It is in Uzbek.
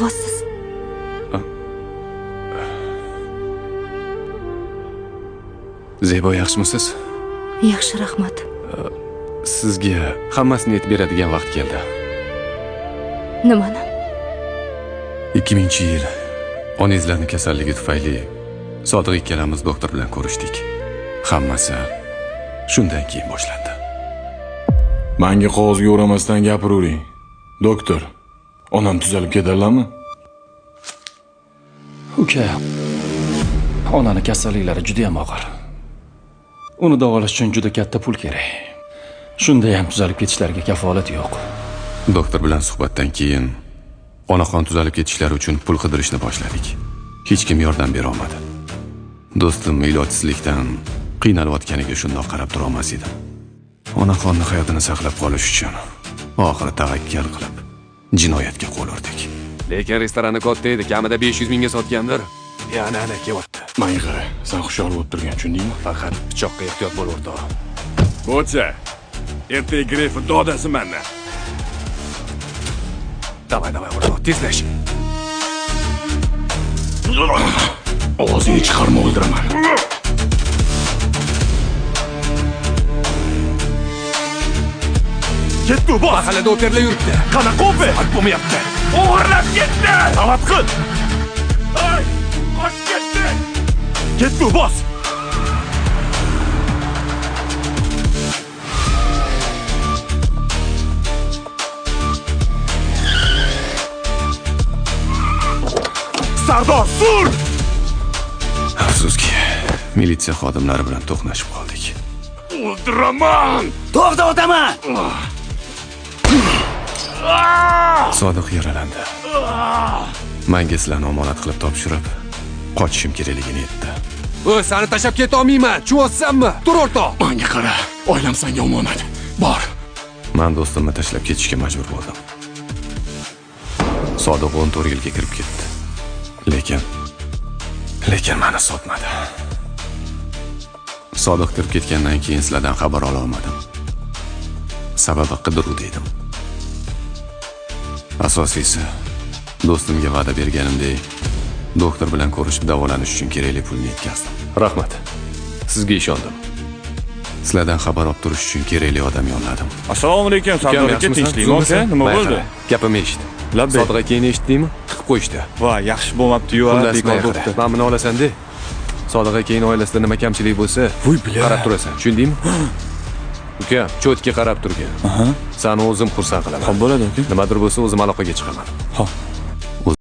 Vossiz. Zebo, yaxshimisiz? Yaxshi, rahmat. Sizga hammasini aytib beradigan vaqt keldi. Nimani? 2000-yil onangizlarning kasalligi tufayli Sodiq ikkalamiz doktor bilan ko'rishdik. Hammasi shundan keyin boshlandi. Menga qog'ozga o'ramasdan gapiravering. Doktor, onam tuzalib ketarlarmi? Uka, onani kasalliklari juda ham og'ir. Uni davolash uchun juda katta pul kerak. Shunda ham tuzalib ketishlariga kafolat yo'q. Doktor bilan suhbatdan keyin onaxon tuzalib ketishlari uchun pul qidirishni boshladik. Hech kim yordam bera olmadi. Do'stim ilojsizlikdan qiynalayotganiga shundoq qarab tura olmas edim. Onaxonni hayotini saqlab qolish uchun oxiri tavakkal qilib jinoyatga qo'l urdik. Lekin restorani katta edi, kamida 500 mingga sotgandir. Yana ana kelyapti. Menga sen hushyor bo'lib turgan, tushundingmi? Faqat pichoqqa ehtiyot bo'l o'rtoq. Bo'lsa, ertaga grefni dodasi mendan. Davay, o'rtoq, tezlash. Ovozingni chiqarma, o'ldiraman. Ketdi u, boss. Mahallada operlar yuribdi. Qanaqa oper? Haq bo'lmayapti. O'g'irlab ketdi. Savat qil. Ay, qochib ketdi. Ketdi u, boss. Sardor, sur! Afsuski, militsiya xodimlari bilan to'qnashib qoldik. O'ldiraman! To'xta, o'taman! Sodiq yaralandi. Menga sizlarni omonat qilib topshirib, qochishim kerakligini aytdi. Seni tashlab keta olmayman. Tushunyapsanmi? Tur o'rtoq. Menga qara, oilam senga omonat. Bor. Men do'stimni tashlab ketishga majbur bo'ldim. Sodiq 14 yilga kirib ketdi. Lekin meni sotmadi. Sodiq kirib ketgandan keyin sizlardan xabar ola olmadim. Sababi qidiruvda edim. Asosiysi, do'stimga va'da berganimdek, doktor bilan ko'rishib davolanish uchun kerakli pulni yetkazdim. Rahmat. Sizga ishondim. Sizlardan xabar olib turish uchun kerakli odam yolladim. Assalomu alaykum, Sardor aka, tinchlikmi aka? Nima bo'ldi? Gapimni eshit. Labbay. Sodiq akangni eshitdingmi? Tiqib qo'yishdi. Va, yaxshi bo'lmabdi-yu, bekor bo'libdi. Men buni olasan-de. Sodiq akangning oilasida nima kamchilik bo'lsa, qarab turasan. Tushundingmi? Uka, cho'tga qarab turgin. Seni o'zim xursand qilaman. Xo'p bo'ladi, aka. Nimadir bo'lsa o'zim aloqaga chiqaman. Xo'p.